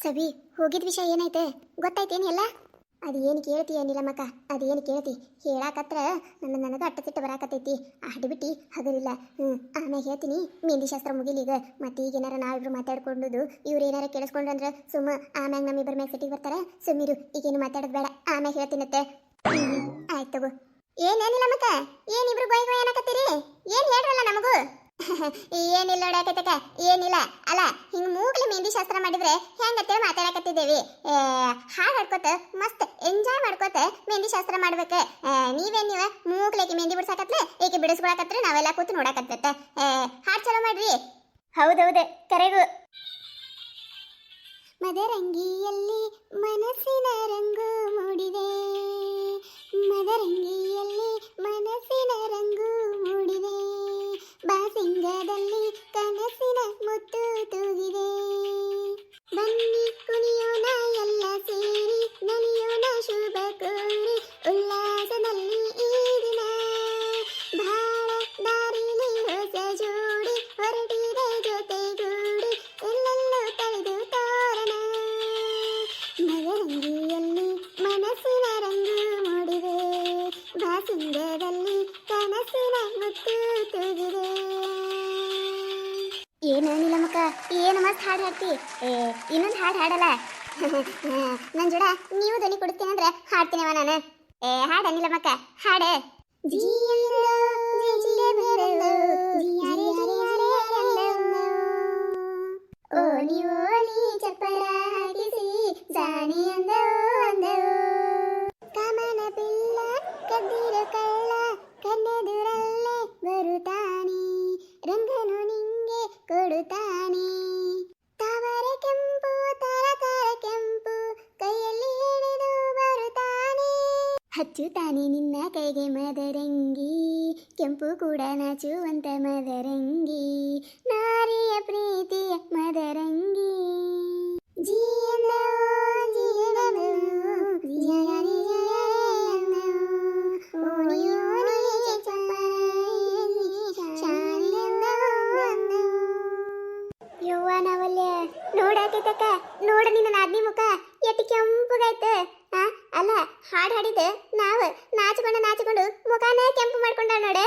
ಸವಿ ಹೋಗಿದ ವಿಷಯ ಏನೈತೆ ಗೊತ್ತಾಯ್ತೇನು ಎಲ್ಲ? ಅದೇನು ಕೇಳ್ತಿ ಏನಿಲ್ಲಮ್ಮಕ್ಕ, ಅದೇನು ಕೇಳ್ತಿ ಹೇಳಾಕತ್ರ ನನಗೆ ಅಟ್ಟ ಸಿಟ್ಟು ಬರಾಕತ್ತೈತಿ. ಬಿಟ್ಟು ಹಗರಿಲ್ಲ. ಆಮೇಲೆ ಹೇಳ್ತೀನಿ. ಮೆಹಂದಿ ಶಾಸ್ತ್ರ ಮುಗಿಲೀಗ. ಮತ್ತೆ ಈಗ ಏನಾರ ನಾವಿಬ್ರು ಮಾತಾಡ್ಕೊಂಡುದು ಇವ್ರು ಏನಾರ ಕೇಳಿಸ್ಕೊಂಡ್ರಂದ್ರೆ ಸುಮ್ಮ ಆಮ್ಯಾಗ ನಮ್ಮಿಬ್ಬರ ಮ್ಯಾಗ ಸಿಟ್ಟಿಗೆ ಬರ್ತಾರ. ಸುಮ್ಮಿರು, ಈಗೇನು ಮಾತಾಡೋದು ಬೇಡ, ಆಮ್ಯಾಗ ಹೇಳ್ತೀನತ್ತೆ. ಆಯ್ತು ತಗೋ. ಏನೇನಿಲ್ಲ ಮಕ್ಕ, ಏನಿಬ್ರು ಗೊಯ್ ಗೊಯ್ ಅನ್ನಕತ್ತೀರಿ? ಏನು ಹೇಳ್ರಲ್ಲ ನಮಗೂ. ಏನಿಲ್ಲ ನೋಡಕತ್ತಕ, ಏನಿಲ್ಲ. ಅಲ್ಲ ಹಿಂಗೆ ಮೂಗಲಿ ಮೆಹಂದಿ ಶಾಸ್ತ್ರ ಮಾಡಿದ್ರೆ ಹೆಂಗತ್ತೆ ಮಾತಾಡಕತ್ತಿದ್ದೇವಿ. ಹಾಡು ಹಾಡ್ಕೋತ ಮಸ್ತ್ ಎಂಜಾಯ್ ಮಾಡ್ಕೋತ ಮೆಹಂದಿ ಶಾಸ್ತ್ರ ಮಾಡ್ಬೇಕು. ನೀವೇನು ಮೂಗ್ಲಿಕ್ಕೆ ಮೆಹಂದಿ ಬಿಡ್ಸಾಕತ್ಲೆ ಏಕೆ ಬಿಡಿಸ್ಕೊಳಕತ್ರೆ ನಾವೆಲ್ಲ ಕೂತು ನೋಡಕತ್ತೈತೆ. ಹಾಡು ಚಲೋ ಮಾಡ್ರಿ. ಹೌದೌದು, ಕರೆಗೂ. ಮದರಂಗಿಯಲ್ಲಿ ಮನಸ್ಸಿನ ರಂಗು ಮೂಡಿದೆ, ಮದರಂಗಿಯಲ್ಲಿ ಮನಸ್ಸಿನ ರಂಗು ಮೂಡಿದೆ, ಬಾಸಿಂಗದಲ್ಲಿ ಕನಸಿನ ಮುತ್ತು ತೂಗಿದೆ. ಬನ್ನಿ ಕುಣಿಯೋಣ ಎಲ್ಲ ಸೇರಿ, ನಲಿಯೋಣ ಶುಭ ಕೋರಿ, ಉಲ್ಲಾಸದಲ್ಲಿ ಈ ದಿನ. ಬಾಳ ದಾರಿಲಿ ಹೊಸ ಜೋಡಿ ಹೊರಟಿದೆ ಜೊತೆಗೂಡಿ, ಎಲ್ಲೆಲ್ಲೂ ತಳೆದು ತೋರಣ. ಮದರಂಗಿಯಲ್ಲಿ ಮನಸ್ಸಿನ ರಂಗು ಮೂಡಿದೆ, ಬಾಸಿಂಗದಲ್ಲಿ ಕನಸಿನ ಮುತ್ತು ತೂಗಿದೆ. ಏನೇನಿಲ್ಲ ಮಕ್ಕ, ಏನು ಮಸ್ತ್ ಹಾಡು ಹಾಡ್ತಿ. ಇನ್ನೊಂದು ಹಾಡು ಹಾಡಲ್ಲ. ನನ್ನ ಜೋಡ ನೀವು ಧ್ವನಿ ಕೊಡ್ತೀನಿ ಅಂದ್ರೆ ಹಾಡ್ತೀನವ ನಾನು. ಹಾಡನಿಲ್ಲ ಮಕ್ಕ, ಹಾಡೆ. ಓಲಿ ಓಲಿ ಚಪ್ಪರ ಹಾಕಿಸಿ ಜಾಣಿ ಅಂದವು, ಕಾಮನ ಬಿಲ್ಲ ಕದ್ದಿರ ಕಳ್ಳ ಕಣ್ಣೆದುರಲ್ಲೇ ಬರುತ್ತಾನೆ, ರಂಗನು ನಿಂಗೆ ಕೊಡುತ್ತಾನೆ. ತಾವರೆ ಕೆಂಪು ತರ ಕೆಂಪು ಕೈಯಲ್ಲಿ ಹಿಡಿದು ಬರುತ್ತಾನೆ, ಹಚ್ಚುತ್ತಾನೆ ನಿನ್ನ ಕೈಗೆ ಮದರಂಗಿ, ಕೆಂಪು ಕೂಡ ನಾಚುವಂತ ಮದರಂಗಿ, ನಾರಿಯ ಪ್ರೀತಿಯ ಮದರಂಗಿ. ನೋಡಾಕೈತಕ್ಕ, ನೋಡ ನಿನ್ನ ನಾದ್ನಿ ಮುಖ ಎಟ್ಟು ಕೆಂಪುಗೈತೆ. ಅಲ್ಲ ಹಾಡು ಹಾಡಿದ್ದೆ ನಾವು ನಾಚಿಕೊಂಡು ಮುಖಾನ ಕೆಂಪು ಮಾಡ್ಕೊಂಡ ನೋಡೆ.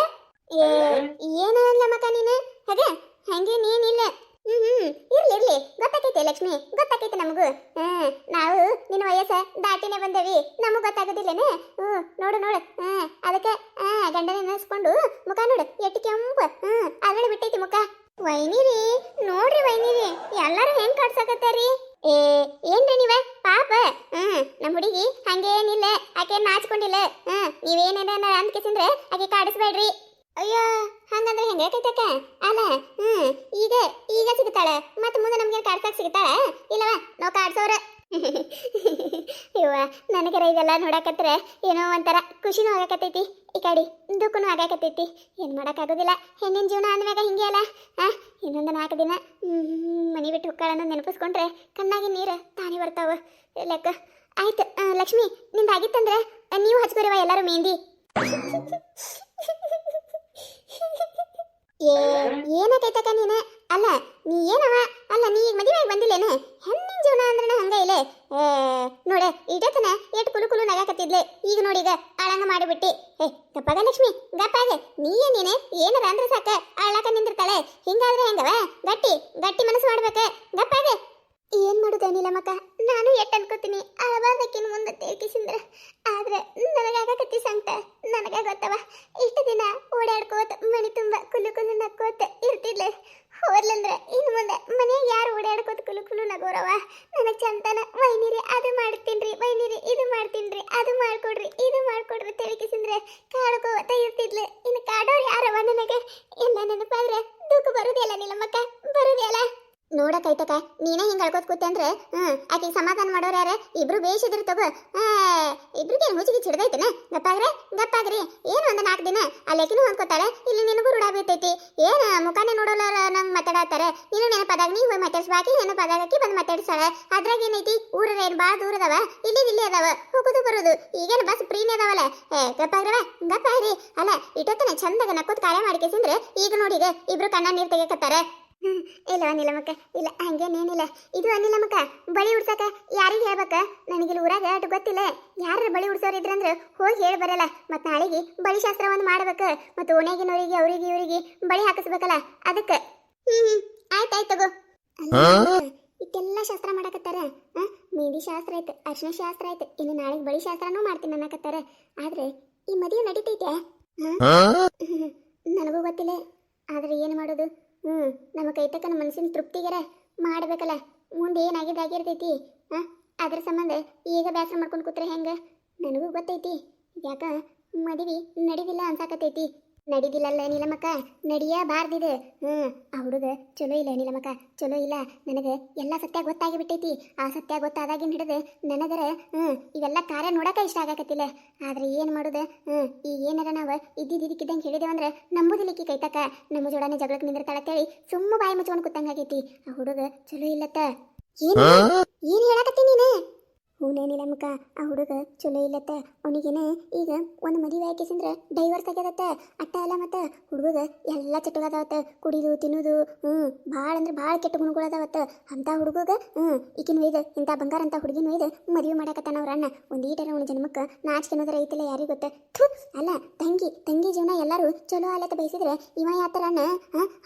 ಏನಲ್ಲ ಮಕ್ಕ ನೀನು ಅದೇ ಹಂಗೆ ನೀನಿಲ್ಲ. ಇರ್ಲಿ ಗೊತ್ತಾಕೈತೆ ಲಕ್ಷ್ಮಿ, ಗೊತ್ತಾಕೈತೆ ನಮಗೂ. ನಾವು ನಿನ್ನ ವಯಸ್ಸ ದಾಟಿನೇ ಬಂದೇವಿ, ನಮಗ್ ಗೊತ್ತಾಗೋದಿಲ್ಲೇನೆ. ನೋಡು ಅದಕ್ಕೆ ಗಂಡನ ನೆನೆಸ್ಕೊಂಡು ಮುಖ ನೋಡು ಎಟ್ಟು ಕೆಂಪು. ಅದರಲ್ಲಿ ಬಿಟ್ಟೈತಿ ಮುಖ. ವೈನಿರಿ ನೋಡ್ರಿ ವೈನಿರಿ, ಎಲ್ಲರೂ ಹೆಂಗ್ ಕಾಡ್ಸಕತ್ತಾರಿ. ಏನ್ರಿ ನೀವ ಪಾಪ. ನಮ್ಮ ಹುಡುಗಿ ಹಂಗೇನಿಲ್ಲ, ಆಕೆ ನಾಚ್ಕೊಂಡಿಲ್ಲ. ನೀವೇನೇನ ಅಂದ್ಕಿಸಿಂದ್ರೆ ಆಕೆ ಕಾಡಿಸ್ಬೇಡ್ರಿ. ಅಯ್ಯೋ ಹಂಗಂದ್ರೆ ಹೆಂಗೈತಕ್ಕ? ಅಲ್ಲ ಈಗ ಸಿಗ್ತಾಳೆ, ಮತ್ತೆ ಮುಂದೆ ನಮ್ಗೆ ಕಾಡ್ಸಕ್ ಸಿಗ್ತಾಳ ಇಲ್ಲವಾ? ನಾವು ಕಾಡ್ಸೋರ. ಇವ ನನಗರ ಇದೆಲ್ಲ ನೋಡಕತ್ರ ಏನೋ ಒಂಥರ ಖುಷಿನೂ ಆಗಕತ್ತೈತಿ, ಈ ಕಡೆ ದುಃಖನೂ ಆಗಾಕತ್ತೈತಿ. ಏನು ಮಾಡೋಕ್ಕಾಗೋದಿಲ್ಲ, ಹೆಣ್ಣಿನ ಜೀವನ ಅಂದ್ಮ್ಯಾಗ ಹಿಂಗೆ ಅಲ್ಲ. ಇನ್ನೊಂದು 4 ದಿನ ಮನೆ ಬಿಟ್ಟು ಹೊಕ್ಕಳನ್ನು ನೆನಪಿಸ್ಕೊಂಡ್ರೆ ಕಣ್ಣಾಗಿ ನೀರು ತಾನೇ ಬರ್ತಾವ ಲೆಕ್ಕ. ಆಯ್ತು ಲಕ್ಷ್ಮಿ, ನಿಂದು ಆಗಿತ್ತಂದ್ರೆ ನೀವು ಹಚ್ಕೋರಿವ ಎಲ್ಲರೂ ಮೆಹಂದಿ. ಏನಾಗೈತಕ್ಕ ನೀನು? ಅಲ್ಲ ನೀ ಏನವ? ಅಲ್ಲ ನೀ ಈಗ ಮದುವೆ ಆಗಿ ಬಂದಿಲ್ಲೇನು? ಹೆಣ್ಣಿನ ಜೀವನ ಅಂದ್ರೆ ಹಂಗ ಇಲ್ಲೇ ನೋಡೆ. ಇಡತನ ಎಷ್ಟು ಕುಲು ನಗಾಕತ್ತಿದ್ಲೆ, ಈಗ ನೋಡೀಗ ಅಳಂಗ ಮಾಡಿಬಿಟ್ಟಿ. ಗಪ್ಪಾಗ ಲಕ್ಷ್ಮಿ ಗಪ್ಪಾಗ. ನೀನೇ ಏನಾರ ಅಂದ್ರೆ ಸಾಕ ಅಳ್ಳಾಕ ನಿಂದಿರ್ತಾಳೆ. ಹಿಂಗಾದ್ರೆ ಹೆಂಗವ? ಗಟ್ಟಿ ಮನಸ್ಸು ಮಾಡ್ಬೇಕ. ಗಪ್ಪಾಗ. ಏನ್ ಮಾಡುದೇನಿಲ್ಲ ಮಕ್ಕ, ನಾನು ಎಟ್ಟು ಅನ್ಕೋತೀನಿ ಅಳಬಾರ್ದಕ್ಕಿನ ಮುಂದೆ ತೇಳ್ಕಿಸಿಂದ್ರ. ಆದ್ರೆ ನನಗಾಗಕತ್ತಿ ಸಂಕಟ ನನಗ ಗೊತ್ತವ. ಇಷ್ಟು ದಿನ ಓಡಾಡ್ಕೋತ ಮನೆ ತುಂಬ ಕುಲು ನಕ್ಕೋತ ಇರ್ತಿದ್ಲೆ. ಹೋರ್ಲಂದ್ರೆ ಇನ್ನು ಮುಂದೆ ಮನೆಯಾಗ ಯಾರು ಓಡಾಡ್ಕೋತ ಕುಲು ನಗೋರವ. ನನಗೆ ಚಂತನ ವೈನಿರಿ ಅದು ಮಾಡ್ತೀನ್ರಿ, ವೈನಿರಿ ಇದು ಮಾಡ್ತೀನ್ರಿ, ಅದು ಮಾಡ್ಕೊಡ್ರಿ, ಇದು ಮಾಡ್ಕೊಡ್ರಿ ತೇಳ್ಕಿಸಿಂದ್ರೆ ಕಾಡ್ಕೋತ ಇರ್ತಿದ್ಲೆ. ಇನ್ನು ಕಾಡೋರು ಯಾರವ ನನಗೆ? ಎಲ್ಲ ನೆನಪಾದ್ರೆ ದುಃಖ ಬರುದಿಲ್ಲ ನಿಲ್ಲಮ್ಮಕ್ಕ, ಬರುದಿಲ್ಲ. ನೋಡಕೈತಕ ನೀನೇ ಹಿಂಗೆ ಅಳ್ಕೋತ ಕೂತೆ ಅಂದ್ರೆ ಆಕೆಗೆ ಸಮಾಧಾನ ಮಾಡೋರು ಯಾರ? ಇಬ್ರು ಬೇಷಿದ್ರು ತಗೋ. ಇಬ್ರಿಗೆ ಮುಚ್ಚಿಗೆ ಚಿಡ್ದೈತನ? ಗಪ್ಪಾಗ್ರಿ. ಏನು ಒಂದು 4 ದಿನ ಅಲ್ಲೇಕಿನೂ ಹೊಂದ್ಕೋತಾಳೆ, ಇಲ್ಲಿ ನಿನಗೂ ರೂಢ ಬೀಳ್ತೈತಿ. ಏನು ಮುಖಾನೇ ನೋಡೋಲ್ಲ ನಂಗೆ ಮಾತಾಡತ್ತಾರೆ. ನೀನು ನೆನಪದಾಗ ನೀವು ಹೋಗಿ ಮಾತಾಡ್ಸ್ಬಾಕಿ, ನೆನಪದಾಗಕ್ಕೆ ಬಂದು ಮಾತಾಡ್ಸಾಳೆ. ಅದ್ರಾಗ ಏನೈತಿ? ಊರ ಏನು ಭಾಳ ದೂರ ಅದಾವ, ಇಲ್ಲಿ ಅದಾವ, ಹೋಗೋದು ಬರೋದು. ಈಗೇನು ಬಸ್ ಫ್ರೀನೇ ಅದಾವಲ್ಲ. ಗಪ್ಪಾಗ್ರಿ. ಅಲ್ಲ ಇಟ್ಟೊತ್ತನೆ ಚಂದಾಗ ನಕ್ಕೋತ್ ಕಾರ್ಯ ಮಾಡಿಕೆಸಿಂದ್ರೆ ಈಗ ನೋಡಿಗ ಇಬ್ರು ಕಣ್ಣ ನೀರು ತೆಗಿಕತ್ತಾರೆ. ಇಲ್ಲ ಅನಿಲಮ್ಮಕ್ಕ, ಇಲ್ಲ ಹಂಗೇನೇನಿಲ್ಲ. ಇದು ಅನಿಲಮ್ಮಕ್ಕ, ಬಳಿ ಉಡ್ಸಕ ಯಾರಿಗೆ ಹೇಳ್ಬೇಕ? ನನಗಿಲ್ಲಿ ಊರಾಗ ಅಷ್ಟು ಗೊತ್ತಿಲ್ಲ. ಯಾರು ಬಳಿ ಉಡ್ಸೋರು ಇದ್ರಂದ್ರೆ ಹೋಗಿ ಹೇಳಿ ಬರಲ್ಲ. ಮತ್ತು ನಾಳೆಗೆ ಬಳಿ ಶಾಸ್ತ್ರ ಒಂದು ಮಾಡ್ಬೇಕು. ಮತ್ತು ಓಣ್ಯಾಗಿನವರಿಗೆ ಅವರಿಗೆ ಇವರಿಗೆ ಬಳಿ ಹಾಕಿಸ್ಬೇಕಲ್ಲ, ಅದಕ್ಕೆ. ಆಯ್ತಾಯ್ತು ತಗೋ. ಇಷ್ಟೆಲ್ಲ ಶಾಸ್ತ್ರ ಮಾಡಕತ್ತಾರ. ಮೆಹಂದಿ ಶಾಸ್ತ್ರ ಆಯ್ತು, ಅರ್ಶಿನ ಶಾಸ್ತ್ರ ಆಯ್ತು, ಇನ್ನು ನಾಳೆಗೆ ಬಳಿ ಶಾಸ್ತ್ರನೂ ಮಾಡ್ತೀನಿ ಅನ್ನಕತ್ತಾರ. ಆದ್ರೆ ಈ ಮದುವೆ ನಡೀತೈತೆ? ನನಗೂ ಗೊತ್ತಿಲ್ಲ. ಆದ್ರೆ ಏನು ಮಾಡೋದು? ನಮ್ಮ ಕೈತಕ್ಕ ನಮ್ಮ ಮನಸ್ಸಿನ ತೃಪ್ತಿಗೆರ ಮಾಡ್ಬೇಕಲ್ಲ. ಮುಂದೆ ಏನಾಗಿದ್ದಾಗಿರ್ತೈತಿ. ಅದ್ರ ಸಂಬಂಧ ಈಗ ಬೇಸರ ಮಾಡ್ಕೊಂಡು ಕೂತ್ರೆ ಹೆಂಗ? ನನಗೂ ಗೊತ್ತೈತಿ. ಯಾಕ ಮದುವೆ ನಡಿದಿಲ್ಲ ಅನ್ಸಾಕತೈತಿ. ನಡಿದಿಲ್ಲಲ್ಲ ನೀಲಮಕ್ಕ, ನಡಿಯಬಾರ್ದಿದೆ. ಆ ಹುಡುಗ ಚಲೋ ಇಲ್ಲ ನೀಲಮಕ್ಕ, ಚಲೋ ಇಲ್ಲ. ನನಗೆ ಎಲ್ಲ ಸತ್ಯ ಗೊತ್ತಾಗಿ ಬಿಟ್ಟೈತಿ. ಆ ಸತ್ಯ ಗೊತ್ತಾದಾಗಿನ ಹಿಡಿದು ನನಗರ ಇವೆಲ್ಲ ಕಾರ್ಯ ನೋಡಕ ಇಷ್ಟ ಆಗಾಕತ್ತಿಲ್ಲ. ಆದ್ರೆ ಏನು ಮಾಡೋದು? ಈಗ ಏನಾರ ನಾವು ಇದ್ದಿದ್ದಕ್ಕಿದ್ದಂಗೆ ಹೇಳಿದೇವಂದ್ರೆ ನಂಬುದಿಲ್ಲಿಕ್ಕಿ ಕೈತಕ್ಕ ನಮ್ಮ ಜೋಡನೆ ಜಗಳಕ್ಕೆ ನಿಂದಿರ್ತಾಳತ್ತೇಳಿ ಸುಮ್ಮ ಬಾಯಿ ಮುಚ್ಕೊಂಡು ಕೂತಂಗಾಗೈತಿ. ಆ ಹುಡುಗ ಚಲೋ ಇಲ್ಲತ್ತ. ಏನು ಹೇಳಕತ್ತಿ ನೀನು? ಹೂನೇ ನೀಲಮ್ಮಕ್ಕ, ಆ ಹುಡುಗ ಚಲೋ ಇಲ್ಲತ್ತ. ಅವನಿಗೇನ ಈಗ ಒಂದು ಮದುವೆ ಹಾಕಿಸಿಂದ್ರೆ ಡೈವರ್ಸ್ ಆಗ್ಯದತ್ತ. ಅಟ್ಟ ಅಲ್ಲ ಮತ್ತು ಹುಡುಗ ಎಲ್ಲ ಚಟಗಳದಾವತ್ತ. ಕುಡಿದು ತಿನ್ನೋದು, ಭಾಳ ಅಂದ್ರೆ ಭಾಳ ಕೆಟ್ಟ ಗುಣಗಳದಾವತ್ತ. ಅಂಥ ಹುಡುಗ ಈಗಿನ ಒಯ್ದು ಇಂಥ ಬಂಗಾರ ಅಂತ ಹುಡುಗಿನ ಒಯ್ದು ಮದುವೆ ಮಾಡಕತ್ತಾನ ಅವ್ರ ಅಣ್ಣ. ಒಂದು ಈಟರ ಅವನ ಜನ್ಮಕ್ಕೆ ನಾಚಿಕೆ ಅನ್ನೋದ್ರ ಐತಿಲ್ಲ ಯಾರಿಗೆ ಗೊತ್ತ? ಅಲ್ಲ, ತಂಗಿ ಜೀವನ ಎಲ್ಲರೂ ಚಲೋ ಅಲ್ಲತ್ತ ಬಯಸಿದ್ರೆ ಇವ ಯಾತರ ಅಣ್ಣ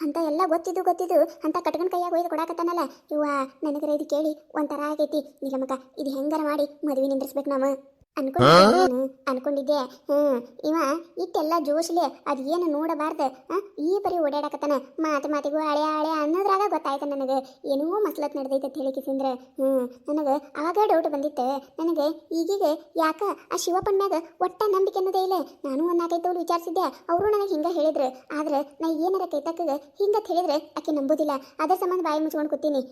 ಅಂತ ಎಲ್ಲ ಗೊತ್ತಿದ್ದು ಅಂತ ಕಟ್ಕೊಂಡ್ ಕೈಯಾಗ ಒಯ್ದು ಕೊಡಾಕತ್ತಾನಲ್ಲ. ಇವ ನನಗರ ಇದು ಕೇಳಿ ಒಂಥರ ಆಗೈತಿ. ನೀಲಮ್ಮಕ್ಕ, ಇದು ಹೆಂಗಾರ ಮಾಡಿ ಮದುವೆ ನಿಂದ್ರಿಸ್ಬೇಕು ನಾವು ಅನ್ಕೊಂಡಿದ್ದೆ. ಇವ ಇಟ್ಟೆಲ್ಲ ಜೋಶ್ಲೆ ಅದು ಏನು ನೋಡಬಾರ್ದು. ಈ ಪರಿ ಓಡಾಡಕತ್ತಾನ. ಮಾತಿಗೂ ಹಳೆ ಅನ್ನೋದ್ರಾಗ ಗೊತ್ತಾಯ್ತು ನನಗೆ ಏನೋ ಮಸ್ಲತ್ ನಡೆದೈತೆ ಹೇಳಿಕಿಸಿಂದ್ರೆ. ನನಗೆ ಆವಾಗ ಡೌಟ್ ಬಂದಿತ್ತು. ನನಗೆ ಈಗೀಗ ಯಾಕ ಆ ಶಿವಪ್ಪನ ಮ್ಯಾಗ ಒಟ್ಟ ನಂಬಿಕೆ ಅನ್ನೋದೇ ಇಲ್ಲ. ನಾನು ಒಂದು 4-5 ವಿಚಾರಿಸಿದ್ದೆ, ಅವರು ನನಗೆ ಹಿಂಗೆ ಹೇಳಿದ್ರು. ಆದ್ರೆ ನಾ ಏನಾರ ಕೈತಕ್ಕಗೆ ಹಿಂಗತ್ ಹೇಳಿದ್ರೆ ಆಕೆ ನಂಬೋದಿಲ್ಲ. ಅದ್ರ ಸಂಬಂಧ ಬಾಯಿ ಮುಚ್ಕೊಂಡು ಕೂತೀನಿ.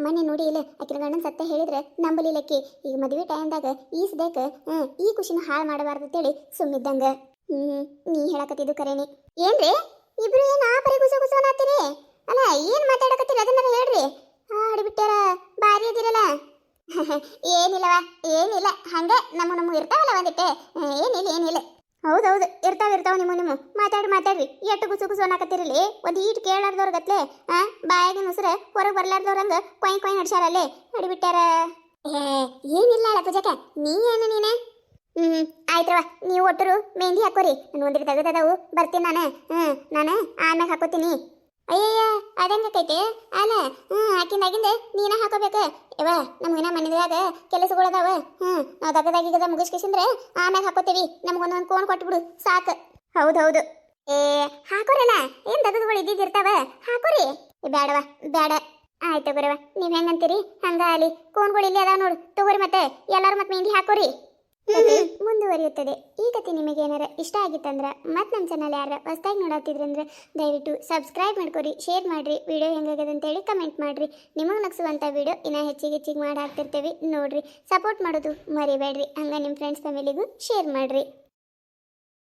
ಮೊನ್ನೆ ನೋಡಿ ಇಲ್ಲ, ಆಕಿನ ಗಂಡನ ಸತ್ಯ ಹೇಳಿದ್ರೆ ನಂಬಲಿಲ್ಲಕ್ಕಿ. ಈಗ ಮದುವೆ ಟೈಮ್ದಾಗ ಈ ಸದ್ಯಕ್ಕೆ ಈ ಖುಷಿನ ಹಾಳು ಮಾಡಬಾರ್ದು ಅಂತೇಳಿ ಸುಮ್ಮಿದ್ದಂಗ. ನೀ ಹೇಳಕತ್ತಿದ್ದು ಕರೇನಿ. ಏನ್ರಿ ಇಬ್ರು ಏನು ಆ ಪರಿ ಗುಸಗುಸೋನಾತೀರಿ? ಅಲ್ಲ, ಏನು ಮಾತಾಡಕತ್ತೀರಿ ಅದನ್ನ ಹೇಳ್ರಿ. ಆಡಿಬಿಟ್ಟಾರ, ಭಾರಿ ಅದಿರಲ್ಲ. ಏನಿಲ್ಲವ, ಏನಿಲ್ಲ, ಹಂಗೆ ನಮ್ಮ ಇರ್ತಾವಲ್ಲ ಒಂದಿಟ್ಟೆ. ಏನಿಲ್ಲ. ಹೌದೌದು, ಇರ್ತಾವ ನಿಮ್ಮ ಮಾತಾಡ್ರಿ. ಎಷ್ಟು ಗುಸು ಅನ್ನಕತ್ತಿರಲಿ. ಒಂದು ಈಟು ಕೇಳಾರ್ದವ್ರ ಗತ್ಲೆ ಬಾಯಾಗಿ ಮುಸ್ರೆ ಹೊರಗೆ ಬರ್ಲಾರ್ದವ್ರಂಗ ಕೊಯ್ ನಡ್ಸಾರಲ್ಲೇ ಅಡಿಬಿಟ್ಟಾರ. ಏನಿಲ್ಲ ಅಲ್ಲ ಪೂಜಕ, ನೀನೇ ಆಯ್ತವ. ನೀವು ಒಟ್ಟರು ಮೆಹಂದಿ ಹಾಕೋರಿ. ನಾನು ಒಂದಿರು ತೆಗೆದವು ಬರ್ತೀನಿ ನಾನು ಆಮ್ಯಾಗ ಹಾಕೋತೀನಿ. ಅಯ್ಯಯ್ಯ, ಅದಂಗೈತೆ ಅಲ್ಲ. ಆಕಿಂದಾಗಿಂದ ನೀನ ಹಾಕೋಬೇಕು. ಯವ, ನಮ್ಗಿನ ಮನೆದಾಗ ಕೆಲಸಗಳದಾವ. ನಾವು ದಗದಾಗಿಗದ ಮುಗಿಸ್ಕಿಸಿಂದ್ರೆ ಆಮ್ಯಾಗ ಹಾಕೋತೀವಿ. ನಮ್ಗೊಂದೊಂದು ಕೋನ್ ಕೊಟ್ಬಿಡು ಸಾಕು. ಹೌದೌದು. ಹಾಕೋರಲ್ಲ, ಏನ್ ದಗದುಗಳು ಇದ್ದಿರ್ತಾವ, ಹಾಕೋರಿ. ಬೇಡವ, ಬೇಡ. ಆಯ್ತು ಗುರವ, ನೀವ್ ಹೆಂಗಂತೀರಿ ಹಂಗ ಅಲ್ಲಿ. ಕೋನ್ಗಳು ಇಲ್ಲಿ ಅದಾವ ನೋಡು, ತಗೋರಿ. ಮತ್ತೆ ಎಲ್ಲರೂ ಮತ್ತೆ ಮೆಹಂದಿ ಹಾಕೋರಿ. ಮುಂದುವರಿಯುತ್ತದೆ. ಈ ಕತೆ ನಿಮಗೆ ಏನಾರ ಇಷ್ಟ ಆಗಿತ್ತಂದ್ರೆ ಮತ್ತೆ ನಮ್ಮ ಚಾನಲ್ ಯಾರು ಹೊಸದಾಗಿ ನೋಡತ್ತಿದ್ರಂದ್ರೆ ದಯವಿಟ್ಟು ಸಬ್ಸ್ಕ್ರೈಬ್ ಮಾಡ್ಕೊರಿ, ಶೇರ್ ಮಾಡಿರಿ. ವಿಡಿಯೋ ಹೆಂಗಾಗಿದೆ ಅಂತೇಳಿ ಕಮೆಂಟ್ ಮಾಡಿರಿ. ನಿಮಗೆ ನಗಿಸುವಂಥ ವಿಡಿಯೋ ಇನ್ನೂ ಹೆಚ್ಚಿಗೆ ಮಾಡಿ ಹಾಕ್ತಿರ್ತೀವಿ ನೋಡ್ರಿ. ಸಪೋರ್ಟ್ ಮಾಡೋದು ಮರಿಬೇಡ್ರಿ. ಹಂಗೆ ನಿಮ್ಮ ಫ್ರೆಂಡ್ಸ್ ಫ್ಯಾಮಿಲಿಗೂ ಶೇರ್ ಮಾಡಿರಿ.